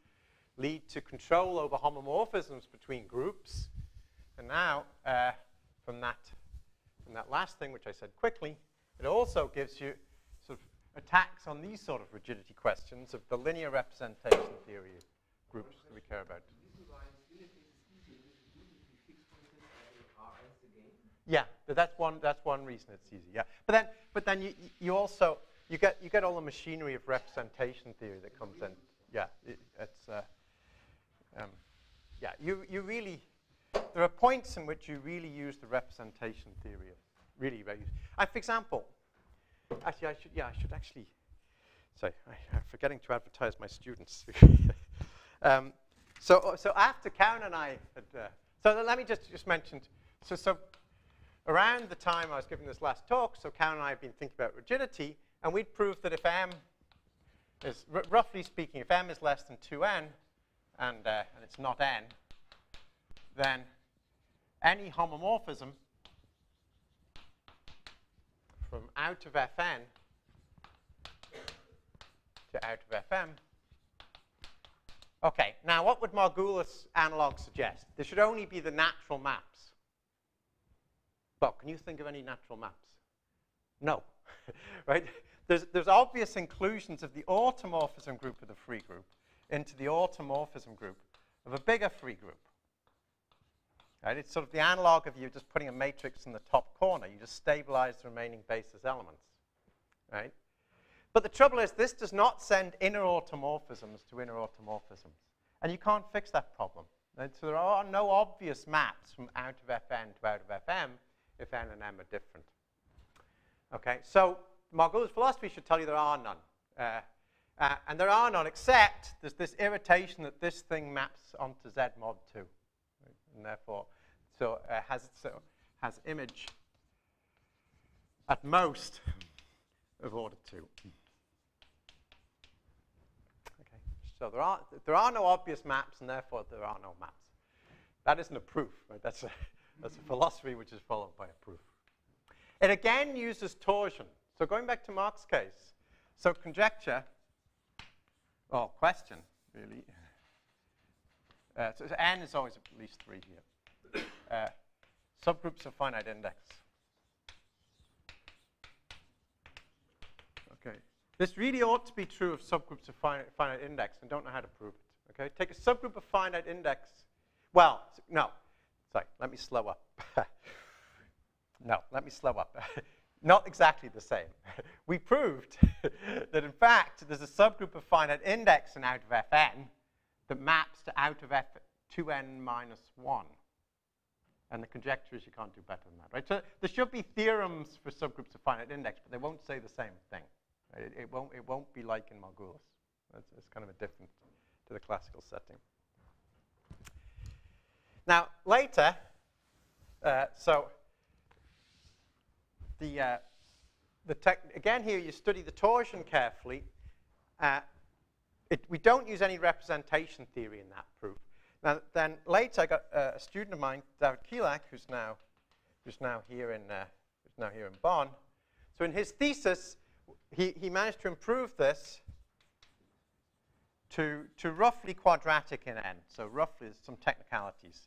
lead to control over homomorphisms between groups. And now, from that last thing, which I said quickly, it also gives you sort of attacks on these sort of rigidity questions of the linear representation theory groups that we care about. Yeah, that's one reason it's easy. Yeah, but then you also you get all the machinery of representation theory that comes in. Yeah, yeah. You really there are points in which you really use the representation theory. Really, very. For example, actually, I should actually. Sorry, I'm forgetting to advertise my students. So after Karen and I had, so let me just mention. So around the time I was giving this last talk, so Karen and I have been thinking about rigidity, and we'd proved that if m is, roughly speaking, if m is less than 2n, and it's not n, then any homomorphism from out of Fn to out of Fm. Okay, now what would Margulis analog suggest? There should only be the natural maps. Well, can you think of any natural maps? No, right? There's obvious inclusions of the automorphism group of the free group into the automorphism group of a bigger free group. Right? It's sort of the analog of you just putting a matrix in the top corner. You just stabilize the remaining basis elements. Right? But the trouble is, this does not send inner automorphisms to inner automorphisms. And you can't fix that problem. Right? So there are no obvious maps from out of Fn to out of Fm if n and m are different. Okay, so Margulis philosophy should tell you there are none. And there are none except there's this irritation that this thing maps onto Z mod 2. Right? And therefore, so has image at most of order 2. Okay, so there are no obvious maps, and therefore there are no maps. That isn't a proof, right? That's a philosophy which is followed by a proof. It again uses torsion. So going back to Mark's case, so conjecture, or question, really. So n is always at least 3 here. Subgroups of finite index. Okay. This really ought to be true of subgroups of finite index, and don't know how to prove it. Okay. Take a subgroup of finite index. Well, no. Sorry, let me slow up. No, let me slow up. Not exactly the same. We proved that, in fact, there's a subgroup of finite index in out of Fn that maps to out of F2n minus 1. And the conjecture is you can't do better than that. Right? So there should be theorems for subgroups of finite index, but they won't say the same thing. Right? It won't be like in Margulis. It's kind of a different to the classical setting. Now, later, again here you study the torsion carefully. We don't use any representation theory in that proof. Now, then later I got a student of mine, David Kielak, who's now here in Bonn. So in his thesis, he managed to improve this to roughly quadratic in n. So roughly some technicalities.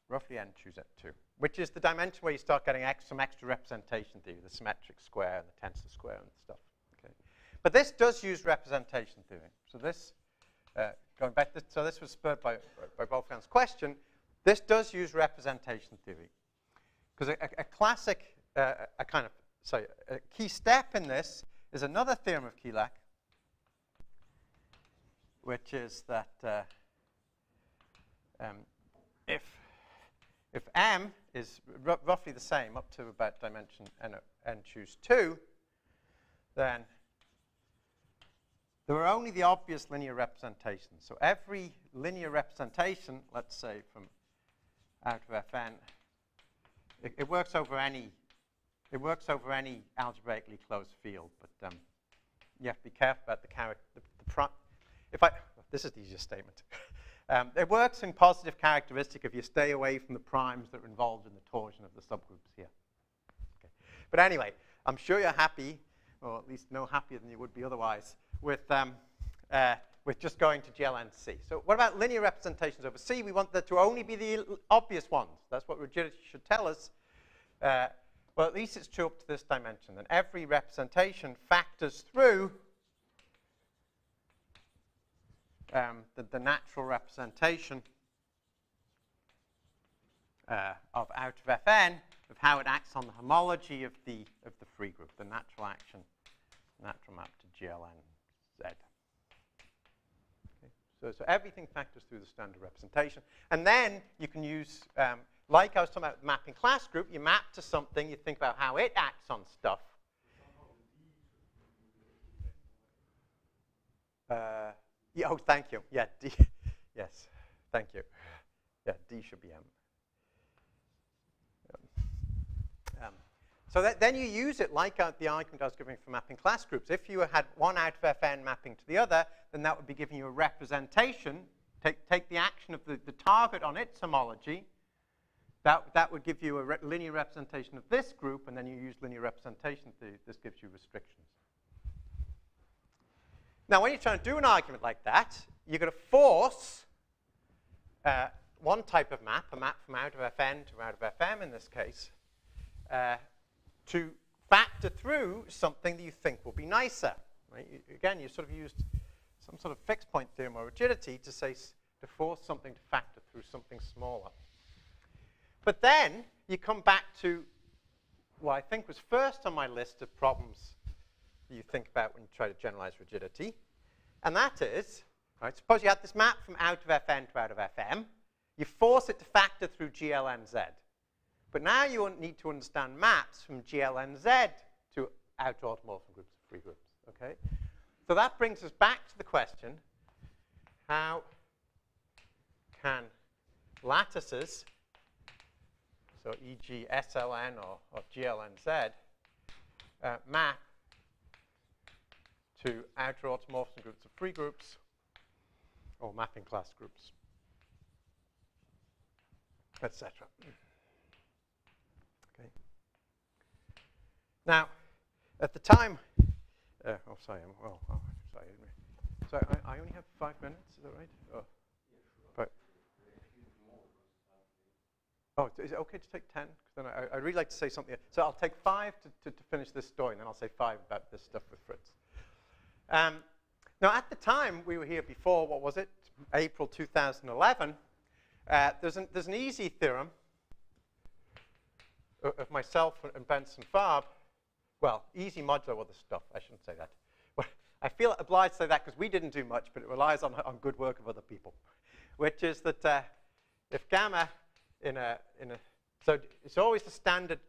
Roughly n choose at 2, which is the dimension where you start getting some extra representation theory, the symmetric square and the tensor square and stuff. Okay. But this does use representation theory. So this, going back, so this was spurred by Wolfgang's question. This does use representation theory. Because a classic, a key step in this is another theorem of Kielak, which is that if m is roughly the same up to about dimension n choose 2, then there are only the obvious linear representations. So every linear representation, let's say from out of Fn, it works over any algebraically closed field, but you have to be careful about the character. This is the easiest statement. It works in positive characteristic if you stay away from the primes that are involved in the torsion of the subgroups here. Okay. But anyway, I'm sure you're happy, or at least no happier than you would be otherwise, with just going to GLNC. So what about linear representations over C? We want there to only be the obvious ones. That's what rigidity should tell us. Well, at least it's true up to this dimension. Then every representation factors through the natural representation of out of Fn of how it acts on the homology of the free group, the natural action, natural map to GLN Z. Okay. So everything factors through the standard representation. And then you can use, like I was talking about the mapping class group, you map to something, you think about how it acts on stuff. Yeah, oh, thank you. Yeah, D. Yes, thank you. Yeah, D should be M. So then you use it like the argument I was giving for mapping class groups. If you had one out of Fn mapping to the other, then that would be giving you a representation. Take the action of the target on its homology. That would give you a linear representation of this group, and then you use linear representation. This gives you restrictions. Now, when you're trying to do an argument like that, you're going to force one type of map, a map from out of Fn to out of Fm in this case, to factor through something that you think will be nicer. Right? Again, you sort of used some sort of fixed point theorem or rigidity to say to force something to factor through something smaller. But then you come back to what I think was first on my list of problems that you think about when you try to generalize rigidity, and that is, right, suppose you had this map from out of Fn to out of Fm. You force it to factor through GLNZ. But now you need to understand maps from GLNZ to outer automorphism groups of free groups. Okay? So that brings us back to the question, how can lattices, so e.g. SLN or GLNZ, map to outer automorphism groups of free groups or mapping class groups, etc. Okay. Now, at the time, oh, sorry, sorry. So I only have 5 minutes, is that right? Oh, but, oh, is it okay to take 10? Because then I'd really like to say something. So I'll take 5 to finish this story, and then I'll say 5 about this stuff with Fritz. Now, at the time, we were here before, what was it? April 2011. There's an easy theorem of myself and Benson Farb. Well, easy modulo other stuff. I shouldn't say that. Well, I feel obliged to say that because we didn't do much, but it relies on good work of other people, which is that if gamma so it's always the standard,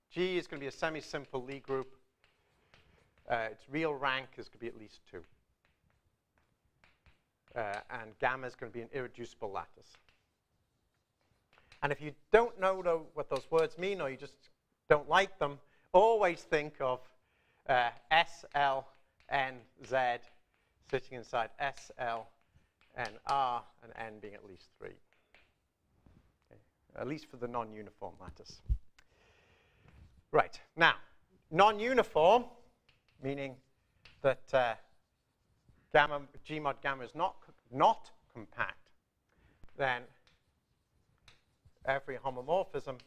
G is going to be a semi-simple Lie group. Its real rank is going to be at least 2. And gamma is going to be an irreducible lattice. And if you don't know what those words mean, or you just don't like them, always think of S, L, N, Z sitting inside S, L, N, R, and N being at least 3. Okay. At least for the non-uniform lattice. Right. Now, non-uniform, meaning that G mod gamma is not compact, then every homomorphism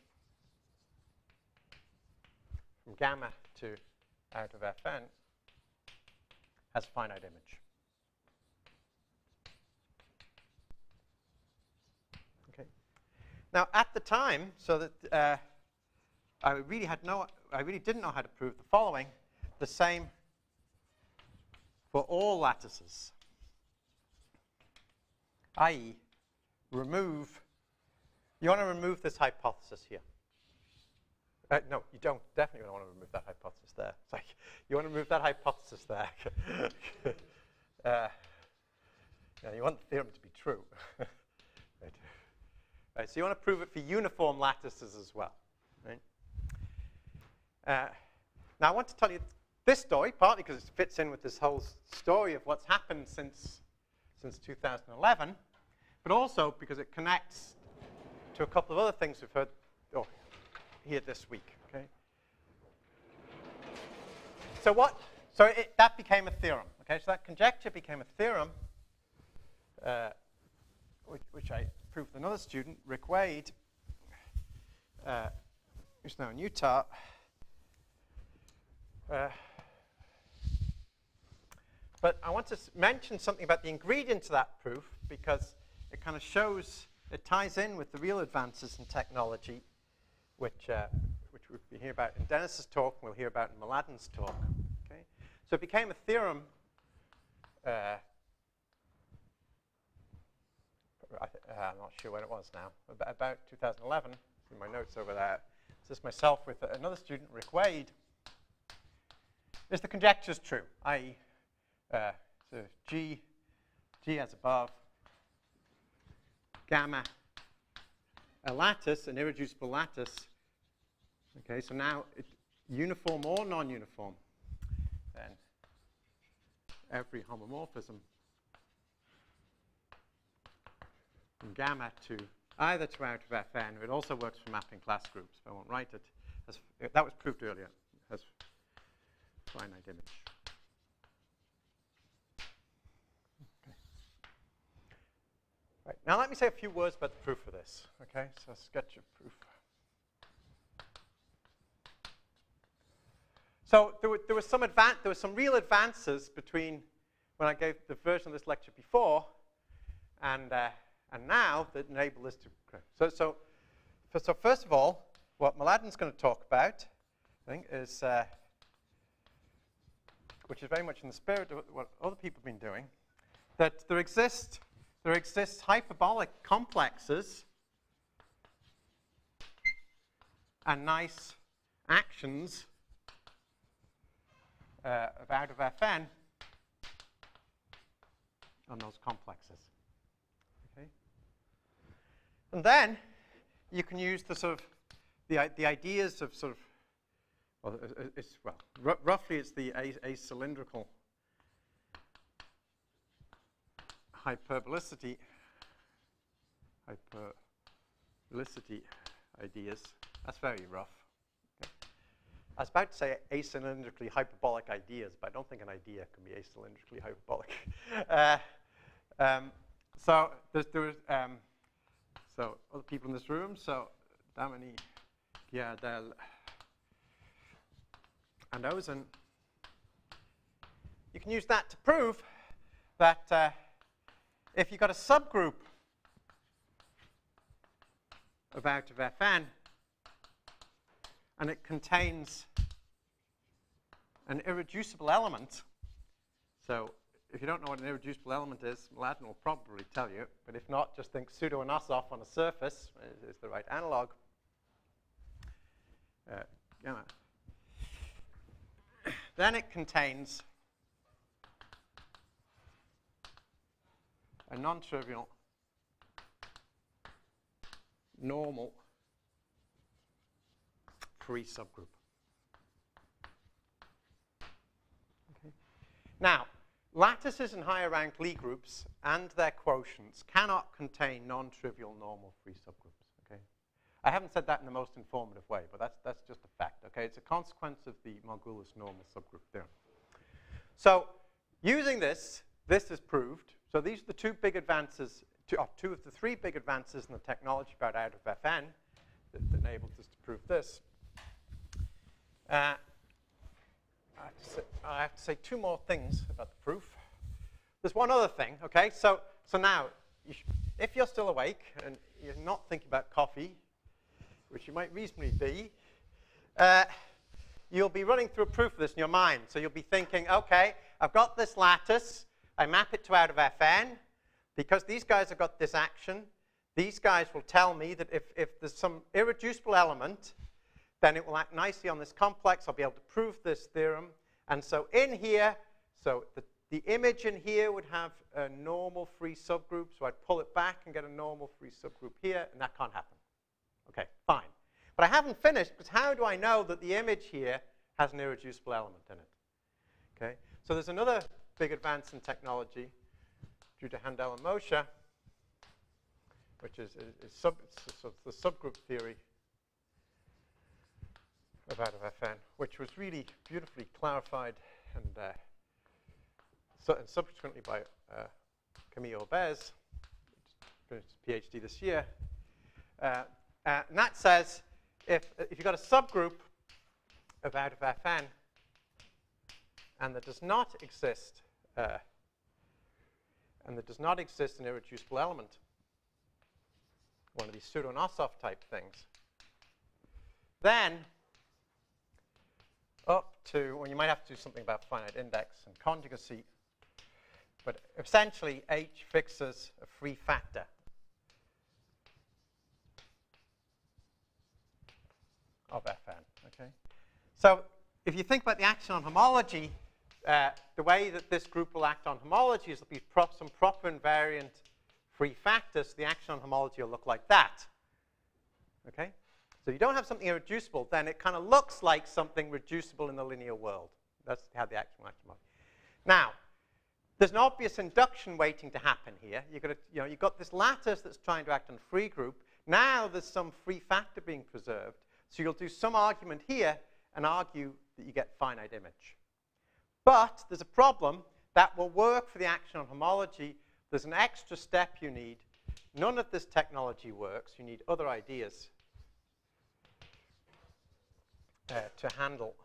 from gamma to out of Fn has finite image. Okay. Now, at the time, so that I really didn't know how to prove the following. The same for all lattices, i.e., you want to remove this hypothesis here. No, you don't. Definitely don't want to remove that hypothesis there. It's like, you want to remove that hypothesis there. Yeah, you want the theorem to be true. Right, so you want to prove it for uniform lattices as well. Right? Now, I want to tell you this story, partly because it fits in with this whole story of what's happened since 2011, but also because it connects to a couple of other things we've heard here this week. Okay. So that became a theorem. Okay, so that conjecture became a theorem, which I proved with another student, Rick Wade, who's now in Utah. But I want to mention something about the ingredient to that proof, because it kind of shows, it ties in with the real advances in technology, which we'll hear about in Dennis's talk, and we'll hear about in Mladen's talk. Okay? So it became a theorem. I'm not sure when it was now, about 2011. See my notes over there. This is myself with another student, Rick Wade. Is the conjecture true? I.e., so G as above, gamma, a lattice, an irreducible lattice. Okay, so now it's uniform or non-uniform. Then every homomorphism from gamma to either to out of Fn. It also works for mapping class groups. I won't write it. That was proved earlier as finite image. Okay. Right. Now let me say a few words about the proof of this. Okay, so sketch of proof. So there was some real advances between when I gave the version of this lecture before and now that enable this to. So first of all, what Mladen's going to talk about, I think, is which is very much in the spirit of what other people have been doing, that there exists hyperbolic complexes and nice actions of out of Fn on those complexes. Okay? And then you can use the sort of the ideas of sort of roughly it's the acylindrical hyperbolicity ideas. That's very rough. Okay. I was about to say acylindrically hyperbolic ideas, but I don't think an idea can be acylindrically hyperbolic. So so other people in this room. So Damini, Giardel, and Ozen. You can use that to prove that if you've got a subgroup of out of Fn and it contains an irreducible element, so if you don't know what an irreducible element is, Mladen will probably tell you, but if not, just think pseudo-Anosov on a surface is the right analog. Gamma. Then it contains a non-trivial normal free subgroup. Okay. Now, lattices and higher ranked Lie groups and their quotients cannot contain non-trivial normal free subgroups. Okay? I haven't said that in the most informative way, but that's just a fact. Okay? It's a consequence of the Margulis normal subgroup theorem. So using this is proved. So these are the two big advances, two of the three big advances in the technology about out of Fn that enables us to prove this. I have to say two more things about the proof. There's one other thing, okay? So now, if you're still awake and you're not thinking about coffee, which you might reasonably be, you'll be running through a proof of this in your mind. So you'll be thinking, okay, I've got this lattice. I map it to out of Fn. Because these guys have got this action, these guys will tell me that if there's some irreducible element, then it will act nicely on this complex. I'll be able to prove this theorem. And so in here, so the image in here would have a normal free subgroup. So I'd pull it back and get a normal free subgroup here, and that can't happen. Okay, fine. But I haven't finished, because how do I know that the image here has an irreducible element in it? Okay, so there's another big advance in technology due to Handel and Moshe, which is the subgroup theory of out of Fn, which was really beautifully clarified and subsequently by Camille Bez, finished his PhD this year. And that says if you've got a subgroup of out of Fn, and there does not exist an irreducible element, one of these pseudo-Nosov type things, then up to, well, you might have to do something about finite index and conjugacy, but essentially H fixes a free factor of Fn. Okay? So if you think about the action on homology, the way that this group will act on homology is there'll be some proper invariant free factors. The action on homology will look like that. Okay? So you don't have something irreducible, then it kind of looks like something reducible in the linear world. That's how the action will act on homology. Now, there's an obvious induction waiting to happen here. You've got this lattice that's trying to act on a free group. Now there's some free factor being preserved. So you'll do some argument here and argue that you get finite image. But there's a problem that will work for the action on homology. There's an extra step you need. None of this technology works. You need other ideas to handle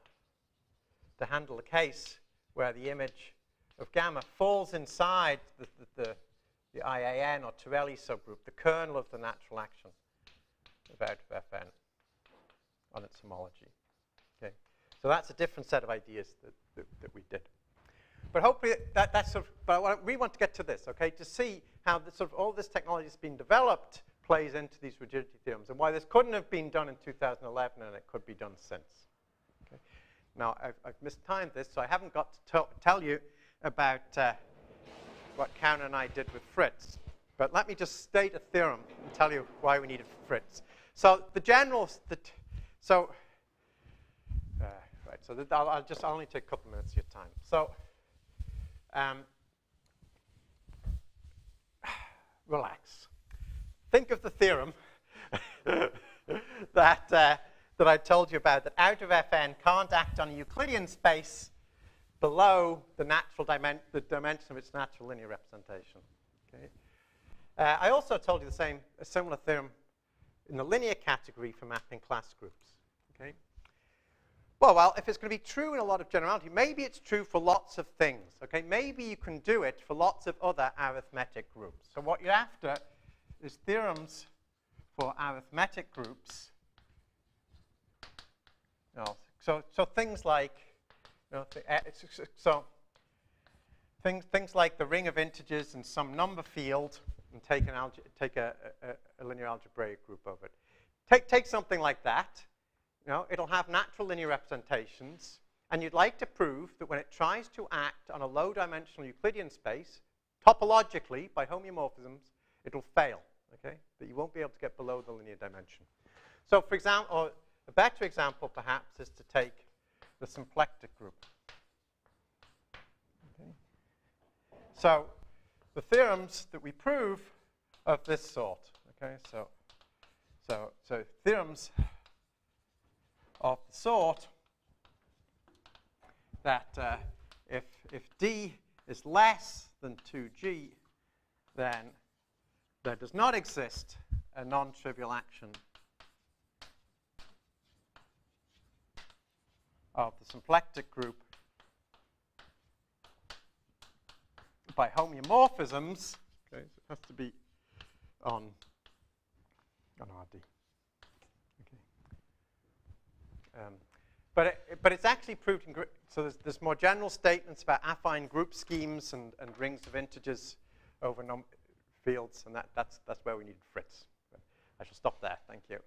a case where the image of gamma falls inside the IAN or Torelli subgroup, the kernel of the natural action of out of Fn on its homology. Okay, so that's a different set of ideas that we did. But hopefully that's sort of, but we want to get to this, okay, to see how sort of all this technology that's been developed plays into these rigidity theorems and why this couldn't have been done in 2011 and it could be done since. Okay. Now, I've mistimed this, so I haven't got to tell you about what Karen and I did with Fritz. But let me just state a theorem and tell you why we needed Fritz. So the general, right, so I'll only take a couple minutes of your time. So relax. Think of the theorem that I told you about, that out of Fn can't act on a Euclidean space below the dimension of its natural linear representation. Okay. I also told you a similar theorem in the linear category for mapping class groups. Okay. Well, if it's going to be true in a lot of generality, maybe it's true for lots of things. Okay, maybe you can do it for lots of other arithmetic groups. So what you're after is theorems for arithmetic groups. So things like, things like the ring of integers in some number field, and take a linear algebraic group of it. Take something like that. It'll have natural linear representations, and you'd like to prove that when it tries to act on a low-dimensional Euclidean space, topologically, by homeomorphisms, it'll fail, okay? That you won't be able to get below the linear dimension. So, for example, or a better example, perhaps, is to take the symplectic group. Okay. So, the theorems that we prove of this sort, okay? So theorems of the sort that if D is less than 2G, then there does not exist a non-trivial action of the symplectic group by homeomorphisms. Okay, so it has to be on RD. But it's actually proved in so there's more general statements about affine group schemes and rings of integers over fields, and that's where we need Fritz. But I shall stop there. Thank you.